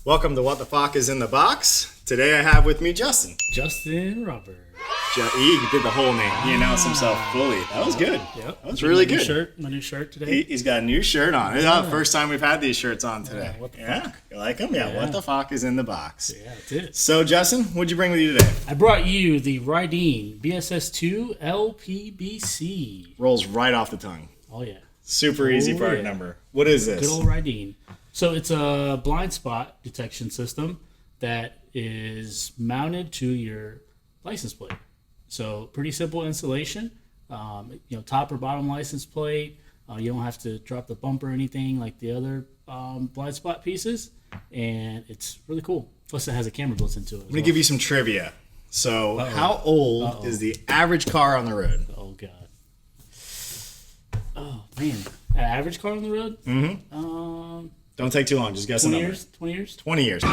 Welcome to What the Fuck is in the Box. Today I have with me Justin. Justin Robert. He did the whole name. He announced himself fully. That was good. Yep. That was really good. My new shirt today. He's got a new shirt on. It's the first time we've had these shirts on today. What the fuck? You like them? Yeah. What the fuck is in the box? Yeah, that's it. So Justin, what'd you bring with you today? I brought you the Rydeen BSS2LPBC. Rolls right off the tongue. Oh yeah. Super easy part number. What is this? Good old Rydeen. So it's a blind spot detection system that is mounted to your license plate. So pretty simple installation. Top or bottom license plate. You don't have to drop the bumper or anything like the other blind spot pieces, and it's really cool. Plus, it has a camera built into it. I'm gonna give you some trivia. So, how old is the average car on the road? Oh god. Oh man, an average car on the road? Mm-hmm. Don't take too long. Just guess a number. 20 years? 20 years.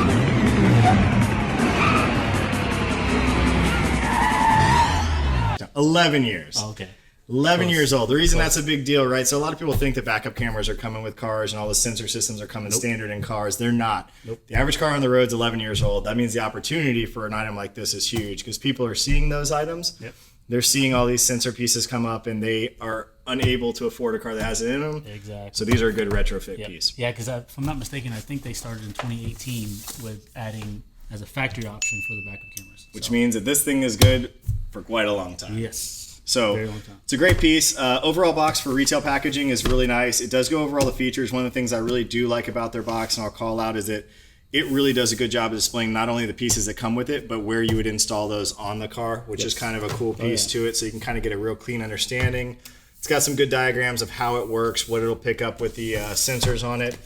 11 years. Oh, okay. 11 years old. The reason that's a big deal, right? So a lot of people think that backup cameras are coming with cars and all the sensor systems are coming standard in cars. They're not. Nope. The average car on the road is 11 years old. That means the opportunity for an item like this is huge because people are seeing those items. Yep. They're seeing all these sensor pieces come up and they are unable to afford a car that has it in them. Exactly. So these are a good retrofit piece. Yeah, because if I'm not mistaken, I think they started in 2018 with adding as a factory option for the backup cameras. Which means that this thing is good for quite a long time. Yes. So very long time. It's a great piece. Overall box for retail packaging is really nice. It does go over all the features. One of the things I really do like about their box, and I'll call out, is that it really does a good job of displaying not only the pieces that come with it, but where you would install those on the car, which is kind of a cool piece to it. So you can kind of get a real clean understanding. It's got some good diagrams of how it works, what it'll pick up with the sensors on it,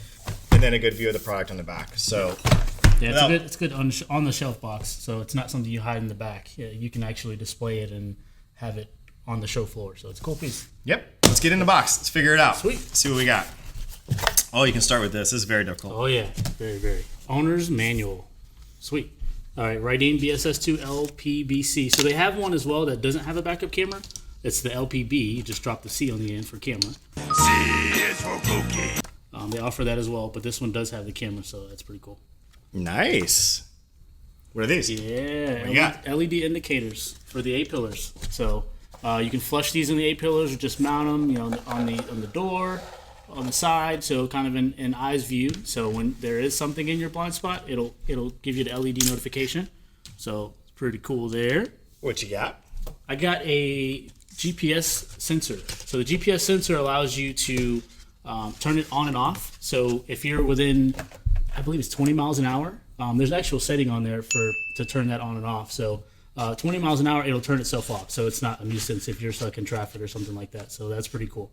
and then a good view of the product on the back. So yeah, it's good on the shelf box. So it's not something you hide in the back. Yeah, you can actually display it and have it on the show floor. So it's a cool piece. Yep. Let's get in the box. Let's figure it out. Sweet. Let's see what we got. Oh, you can start with this. This is very difficult. Oh yeah, very, very. Owner's manual. Sweet. All right, Rydeen BSS2LPBC. So they have one as well that doesn't have a backup camera. It's the LPB. You just drop the C on the end for camera. C is for cookie. They offer that as well, but this one does have the camera, so that's pretty cool. Nice. What are these? Yeah, what you got? LED indicators for the A-pillars. So you can flush these in the A-pillars or just mount them, on the door, on the side, so kind of in eyes view. So when there is something in your blind spot, it'll give you the LED notification. So it's pretty cool there. What you got? I got a GPS sensor. So the GPS sensor allows you to turn it on and off. So if you're within, I believe it's 20 miles an hour, there's an actual setting on there to turn that on and off. So 20 miles an hour, it'll turn itself off. So it's not a nuisance if you're stuck in traffic or something like that. So that's pretty cool.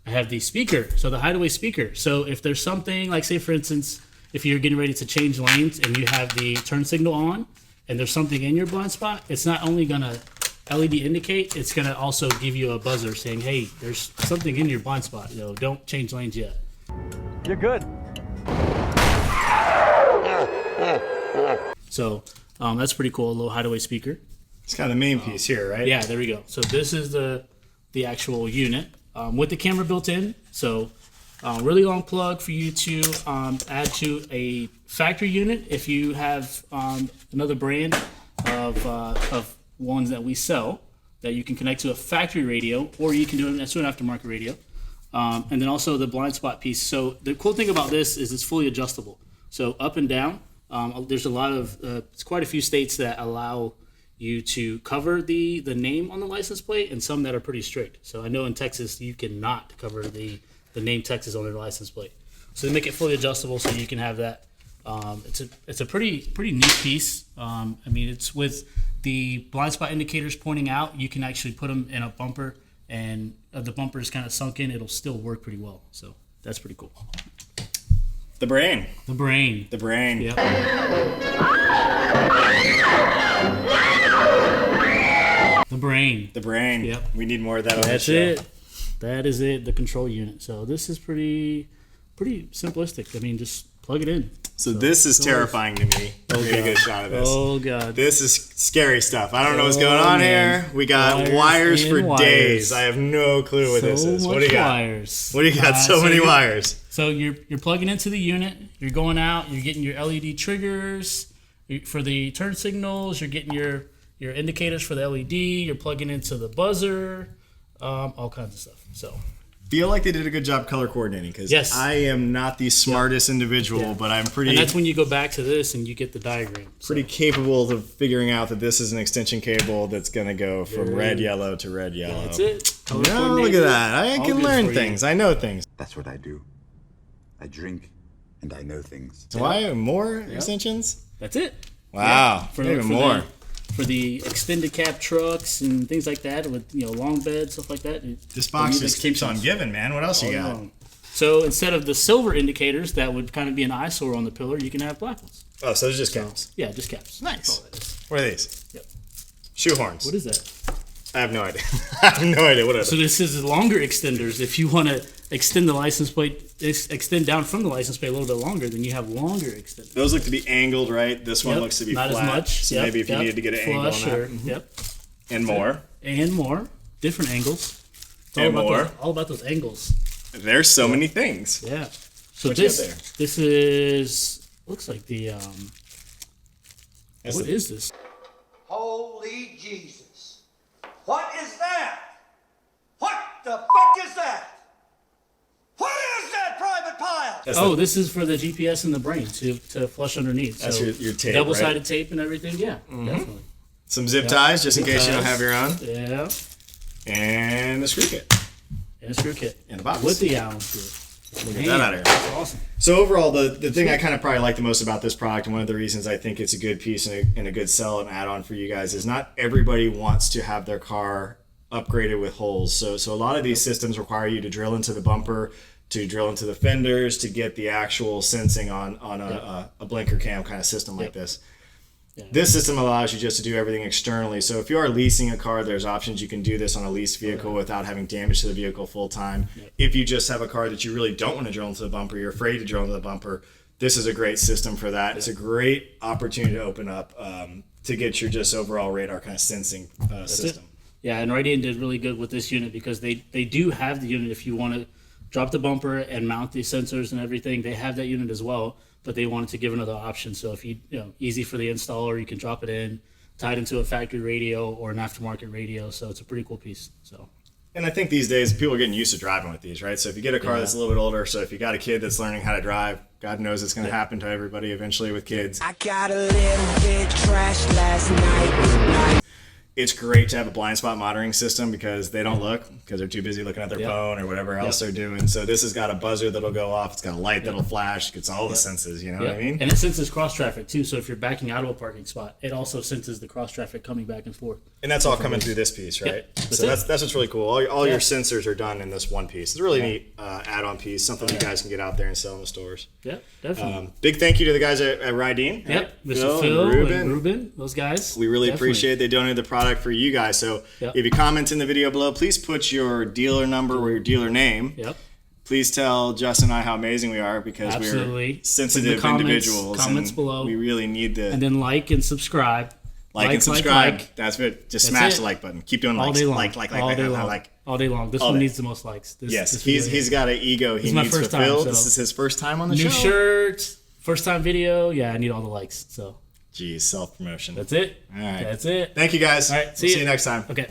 I have the speaker, so the Hideaway Speaker. So if there's something, like say for instance, if you're getting ready to change lanes and you have the turn signal on and there's something in your blind spot, it's not only gonna LED indicate, it's gonna also give you a buzzer saying, hey, there's something in your blind spot, don't change lanes yet. You're good. So that's pretty cool, a little Hideaway speaker. It's kind of the main piece here, right? Yeah, there we go. So this is the actual unit. With the camera built in, so really long plug for you to add to a factory unit if you have another brand of ones that we sell that you can connect to a factory radio, or you can do it to an aftermarket radio. And then also the blind spot piece. So the cool thing about this is it's fully adjustable. So up and down, there's it's quite a few states that allow you to cover the name on the license plate, and some that are pretty strict. So I know in Texas you cannot cover the name Texas on their license plate. So they make it fully adjustable so you can have that. It's a pretty neat piece. It's with the blind spot indicators pointing out. You can actually put them in a bumper, and the bumper is kind of sunk in. It'll still work pretty well. So that's pretty cool. The brain. The brain. The brain. Yep. The brain. The brain. Yep. We need more of that on the show. That's it. That is it, the control unit. So this is pretty simplistic. Just plug it in. So this is terrifying to me. We're going to get a shot of this. Oh, God. This is scary stuff. I don't know what's going on here. We got wires for days. I have no clue what this is. What do you got? Wires. What do you got? So many wires. So you're plugging into the unit. you're going out, you're getting your LED triggers for the turn signals, you're getting your indicators for the LED, you're plugging into the buzzer, all kinds of stuff. So feel like they did a good job color coordinating, because yes. I am not the smartest individual, but I'm pretty. And that's when you go back to this and you get the diagram. Pretty capable of figuring out that this is an extension cable that's going to go from red yellow to red yellow. That's it. Color No, look at coordinated. that. I All can good learn for things. you. I know things. That's what I do. I drink and I know things. So why more extensions? That's it. Wow, For, even for more. for the extended cab trucks and things like that, with long beds, stuff like that. This box you need just keeps on extensions giving, man. What else you all got? along. So instead of the silver indicators that would kind of be an eyesore on the pillar, you can have black ones. Oh, so there's just caps. Yeah, just caps. Nice. That's all that is. What are these? Yep. Shoehorns. What is that? I have no idea. I have no idea. What are So they? this is longer extenders. If you want to extend the license plate, extend down from the license plate a little bit longer, then you have longer extenders. Those look to be angled, right? This one Yep. looks to be Not flat. as much. So Yep, maybe if you yep. needed to get an angle on Flush that. or- Yep. And more. And more. Different angles. It's all And about more. all about those angles. There's so many things. Yeah. So What you have there? this is looks like the That's what the- is this? Holy Jesus. What is that? What the fuck is that? What is that private pile? That's Oh, the- this is for the GPS in the brain to flush underneath. That's so your tape, double-sided right? tape and everything. Yeah, definitely. some zip ties, just in Zip case you don't ties. have your own. Yeah, And a screw kit. and a screw kit In a box. with the Allen screw. Get that out of here. That's awesome. So overall, the thing I kind of probably like the most about this product, and one of the reasons I think it's a good piece and a good sell and add-on for you guys, is not everybody wants to have their car upgraded with holes. So a lot of these systems require you to drill into the bumper, to drill into the fenders, to get the actual sensing on a blinker cam kind of system like this. This system allows you just to do everything externally. So if you are leasing a car, there's options you can do this on a leased vehicle without having damage to the vehicle full time. If you just have a car that you really don't want to drill into the bumper, you're afraid to drill into the bumper, this is a great system for that. It's a great opportunity to open up to get your just overall radar kind of sensing system. Yeah, and Rydeen did really good with this unit because they do have the unit if you want to drop the bumper and mount the sensors and everything. They have that unit as well, but they wanted to give another option. So if easy for the installer, you can drop it in, tie it into a factory radio or an aftermarket radio. So it's a pretty cool piece. So. And I think these days people are getting used to driving with these, right? So if you get a car that's a little bit older, so if you got a kid that's learning how to drive, God knows it's going to happen to everybody eventually with kids. I got a little bit trashed last night. It's great to have a blind spot monitoring system because they don't look because they're too busy looking at their phone or whatever else they're doing. So this has got a buzzer that'll go off. It's got a light that'll flash. It gets all the senses, you know what I mean? And it senses cross traffic too. So if you're backing out of a parking spot, it also senses the cross traffic coming back and forth. And that's all coming through this piece, right? That's So it. that's what's really cool. All your sensors are done in this one piece. It's a really neat add-on piece, something you guys can get out there and sell in the stores. Yeah, definitely. Big thank you to the guys at Rydeen. Yep, Mr. Phil Phil and and Ruben. Ruben, those guys. We really Definitely. appreciate they donated the product for you guys. So Yep. if you comment in the video below, please put your dealer number or your dealer name. Yep. Please tell Justin and I how amazing we are because Absolutely. we're sensitive In the comments- individuals. comments and below. We really need the And then like and subscribe. like and subscribe. like. That's it. Just That's smash it. the like button. Keep doing All likes. day long. Like, all day long. like. All day long. This All one day. needs the most likes. Yes, this video. he's got an ego he my needs first time, fulfilled. so- This is his first time on the New show. shirt, first time video. Yeah, I need all the likes. So Jeez, self-promotion. that's it. All right. That's it. Thank you guys. All right, We'll see see ya. you next time. Okay.